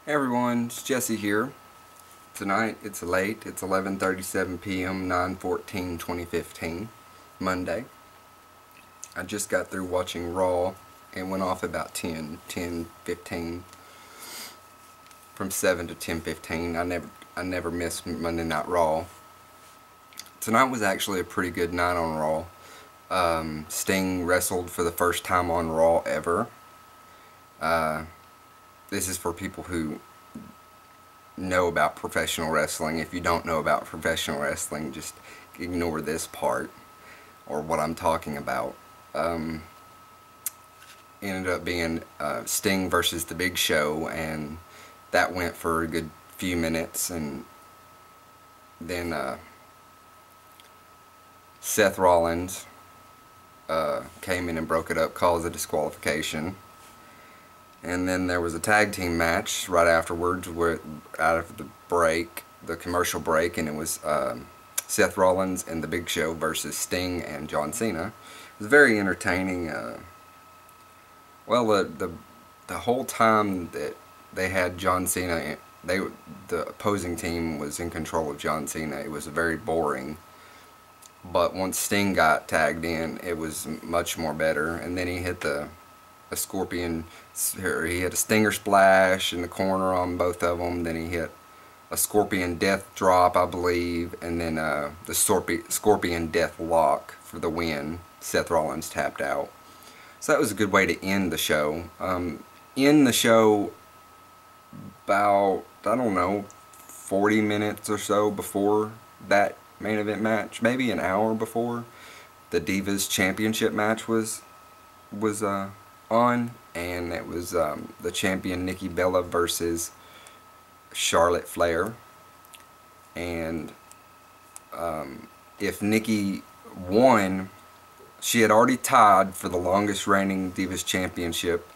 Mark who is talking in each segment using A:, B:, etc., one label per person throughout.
A: Hey everyone, it's Jesse here. Tonight it's late. It's 11:37 p.m. 9/14/2015, Monday. I just got through watching Raw and went off about 10:15 from 7 to 10:15. I never miss Monday Night Raw. Tonight was actually a pretty good night on Raw. Sting wrestled for the first time on Raw ever. This is for people who know about professional wrestling. If you don't know about professional wrestling, just ignore this part or what I'm talking about. Ended up being Sting versus The Big Show, and that went for a good few minutes, and then Seth Rollins came in and broke it up, caused a disqualification. And then there was a tag team match right afterwards, out of the break, the commercial break, and it was Seth Rollins and The Big Show versus Sting and John Cena. It was very entertaining. Well, the whole time that they had John Cena, the opposing team was in control of John Cena. It was very boring. But once Sting got tagged in, it was much more better. And then he hit a scorpion. He hit a stinger splash in the corner on both of them. Then he hit a scorpion death drop, I believe, and then the scorpion death lock for the win. Seth Rollins tapped out. So that was a good way to end the show. In the show, about, I don't know, 40 minutes or so before that main event match, maybe an hour before, the Divas Championship match was on, and it was the champion Nikki Bella versus Charlotte Flair. And if Nikki won, she had already tied for the longest reigning Divas Championship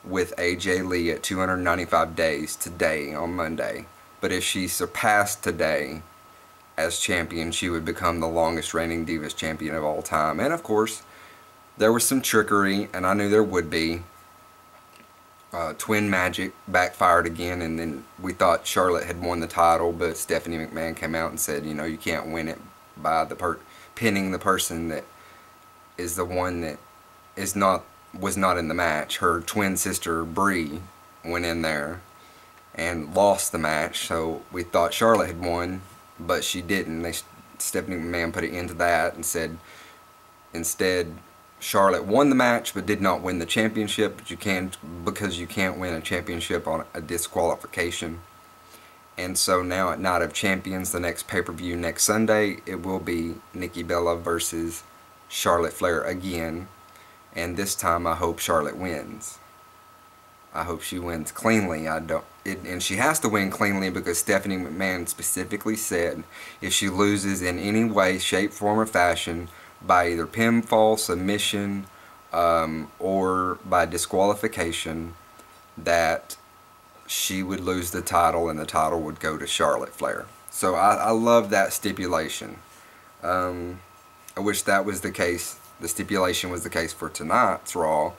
A: with AJ Lee at 295 days today on Monday. But if she surpassed today as champion, she would become the longest reigning Divas champion of all time. And of course, there was some trickery, and I knew there would be. Twin Magic backfired again, and then we thought Charlotte had won the title, but Stephanie McMahon came out and said, you know, you can't win it by pinning the person that is the one that was not in the match. Her twin sister Brie went in there and lost the match, so we thought Charlotte had won, but she didn't. Stephanie McMahon put an end to that and said instead Charlotte won the match but did not win the championship, because you can't win a championship on a disqualification. And so now at Night of Champions, the next pay-per-view next Sunday, it will be Nikki Bella versus Charlotte Flair again, and this time I hope Charlotte wins. I hope she wins cleanly. And she has to win cleanly, because Stephanie McMahon specifically said if she loses in any way, shape, form, or fashion, by either pinfall, submission, or by disqualification, that she would lose the title and the title would go to Charlotte Flair. So I love that stipulation. I wish that was the case. The stipulation was the case for tonight's Raw.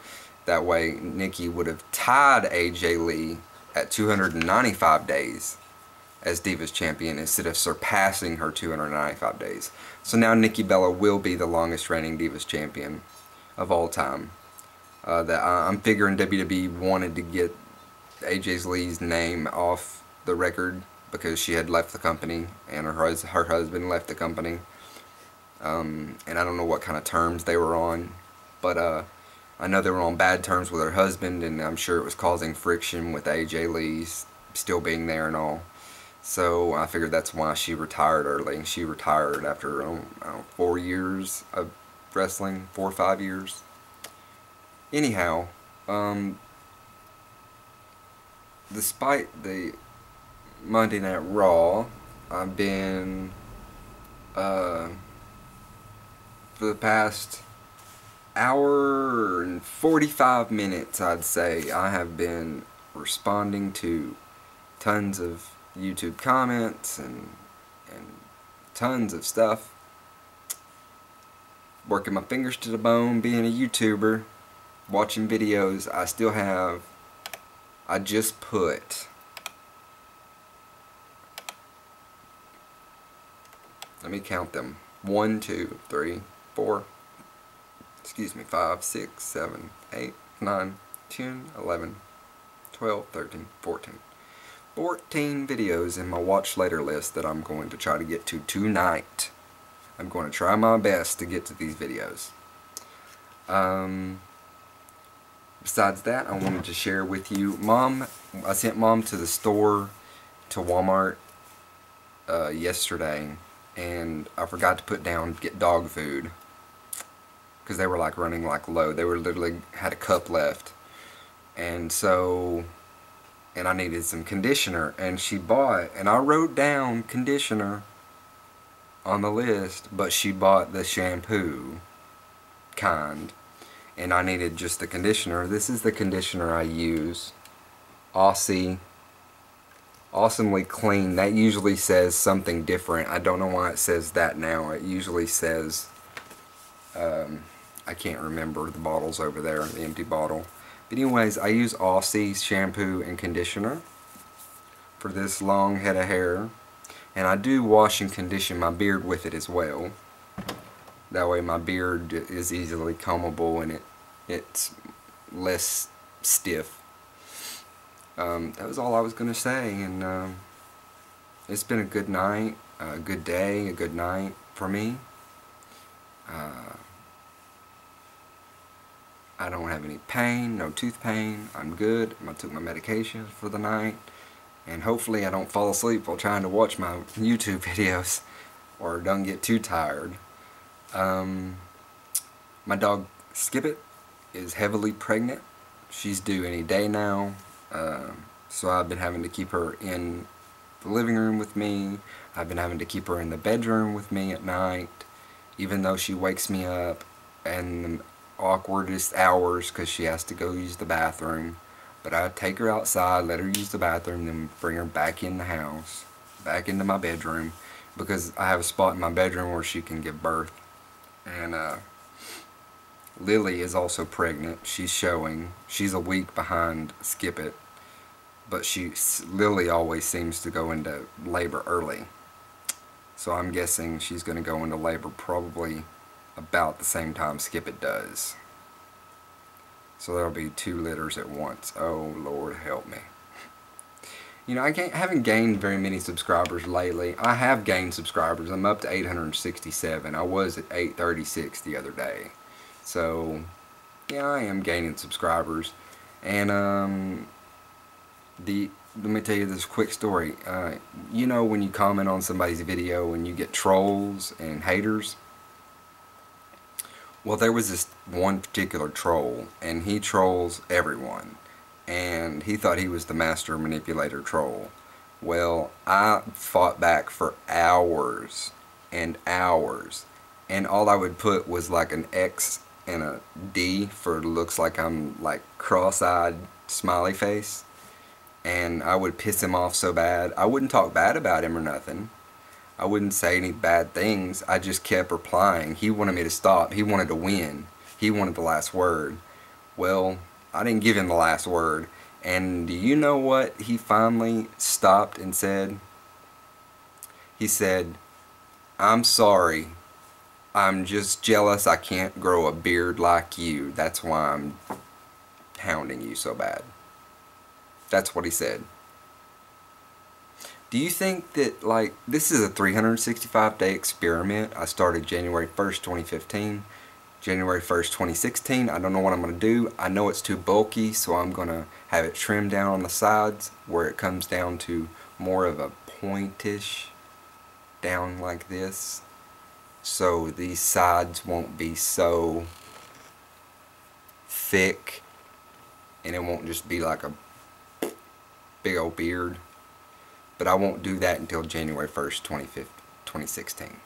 A: That way Nikki would have tied AJ Lee at 295 days as Divas Champion instead of surpassing her 295 days. So now Nikki Bella will be the longest reigning Divas Champion of all time. I'm figuring WWE wanted to get AJ Lee's name off the record because she had left the company and her husband left the company. And I don't know what kind of terms they were on, but I know they were on bad terms with her husband, and I'm sure it was causing friction with AJ Lee's still being there and all. So I figured that's why she retired early. She retired after, I don't know, 4 years of wrestling, 4 or 5 years. Anyhow, despite the Monday Night Raw, I've been, for the past hour and 45 minutes, I'd say, I have been responding to tons of YouTube comments and tons of stuff. Working my fingers to the bone, being a YouTuber, watching videos. I just put Let me count them. 1, 2, 3, 4, 5, 6, 7, 8, 9, 10, 11, 12, 13, 14. 14 videos in my watch later list that I'm going to try to get to tonight. I'm going to try my best to get to these videos. Besides that, I wanted to share with you, I sent Mom to the store, to Walmart, yesterday, and I forgot to get dog food, because they were like running like low. They were literally had a cup left, and I needed some conditioner, and I wrote down conditioner on the list, but she bought the shampoo kind, and I needed just the conditioner. This is the conditioner I use. Aussie. Awesomely clean. That usually says something different. I don't know why it says that now. It usually says, I can't remember the bottles over there, the empty bottle. But anyways, I use Aussie shampoo and conditioner for this long head of hair. And I do wash and condition my beard with it as well. That way my beard is easily combable and it's less stiff. That was all I was going to say, and it's been a good night, a good day, a good night for me. I don't have any pain, no tooth pain. I'm good. I took my medication for the night, and hopefully I don't fall asleep while trying to watch my YouTube videos or don't get too tired. My dog Skip-It is heavily pregnant. She's due any day now. So I've been having to keep her in the living room with me. I've been having to keep her in the bedroom with me at night, even though she wakes me up in the awkwardest hours because she has to go use the bathroom. But I take her outside, let her use the bathroom, then bring her back in the house, back into my bedroom, because I have a spot in my bedroom where she can give birth. And Lily is also pregnant. She's showing. She's a week behind Skip-It, but Lily always seems to go into labor early. So I'm guessing she's going to go into labor probably about the same time Skip-It does. So there'll be 2 litters at once. Oh, Lord help me. You know, I haven't gained very many subscribers lately. I have gained subscribers. I'm up to 867. I was at 836 the other day. So, yeah, I am gaining subscribers. And, let me tell you this quick story. You know when you comment on somebody's video and you get trolls and haters? Well, there was this one particular troll, and he trolls everyone. And he thought he was the master manipulator troll. Well, I fought back for hours and hours. And all I would put was like an X and a D for looks like I'm like cross-eyed smiley face. And I would piss him off so bad. I wouldn't talk bad about him or nothing. I wouldn't say any bad things. I just kept replying. He wanted me to stop. He wanted to win. He wanted the last word. Well, I didn't give him the last word. And do you know what he finally stopped and said? He said, "I'm sorry. I'm just jealous I can't grow a beard like you. That's why I'm hounding you so bad." That's what he said. Do you think that, like, this is a 365-day experiment? I started January 1st, 2015. January 1st, 2016. I don't know what I'm going to do. I know it's too bulky, so I'm going to have it trimmed down on the sides where it comes down to more of a pointish down like this. So these sides won't be so thick, and it won't just be like a big old beard. But I won't do that until January 1st, 2016.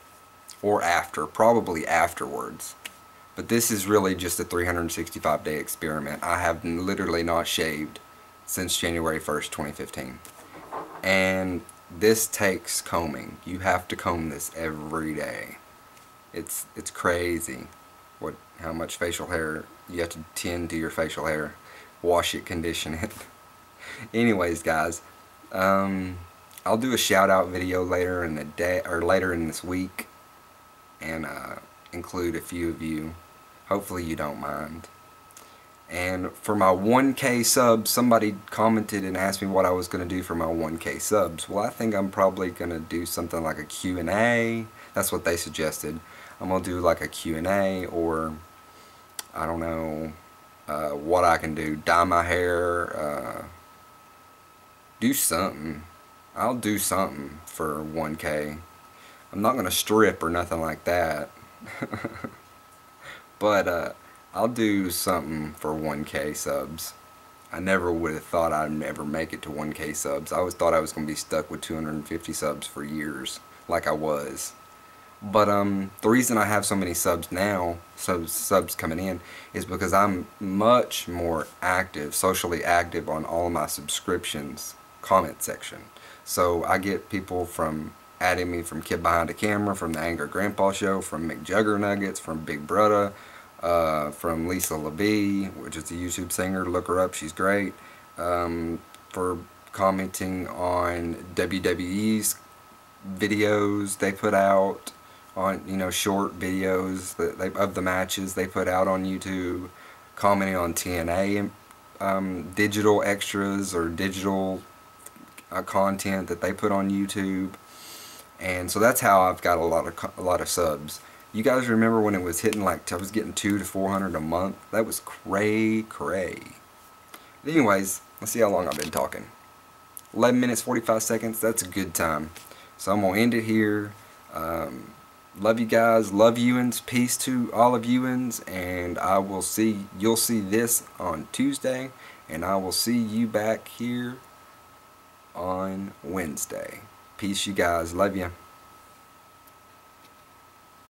A: Or after, probably afterwards. But this is really just a 365-day experiment. I have literally not shaved since January 1st, 2015. And this takes combing. You have to comb this every day. It's crazy how much facial hair you have to tend to your facial hair. Wash it, condition it. Anyways, guys, I'll do a shout out video later in the day or later in this week and include a few of you. Hopefully you don't mind. And for my 1K subs, somebody commented and asked me what I was going to do for my 1K subs. Well, I think I'm probably going to do something like a Q&A. That's what they suggested. I'm going to do like a Q&A, or I don't know what I can do. Dye my hair, do something. I'll do something for 1K. I'm not going to strip or nothing like that. But I'll do something for 1K subs. I never would have thought I'd ever make it to 1K subs. I always thought I was going to be stuck with 250 subs for years, like I was. But the reason I have so many subs now, subs coming in, is because I'm much more active, socially active on all of my subscriptions comment section. So I get people from adding me from Kid Behind the Camera, from the Angry Grandpa Show, from McJuggernuggets, from Big Brother, from Lisa LeBee, which is a YouTube singer. Look her up, she's great. For commenting on WWE's videos they put out, on, you know, short videos that of the matches they put out on YouTube, commenting on TNA digital extras or digital content that they put on YouTube. And so that's how I've got a lot of subs. You guys remember when it was hitting, like, I was getting 200 to 400 a month? That was cray. Anyways, let's see how long I've been talking. 11 minutes 45 seconds. That's a good time. So I'm gonna end it here. Love you guys. Love you'uns. Peace to all of you'uns. And you'll see this on Tuesday, and I will see you back here on Wednesday. Peace, you guys. Love you.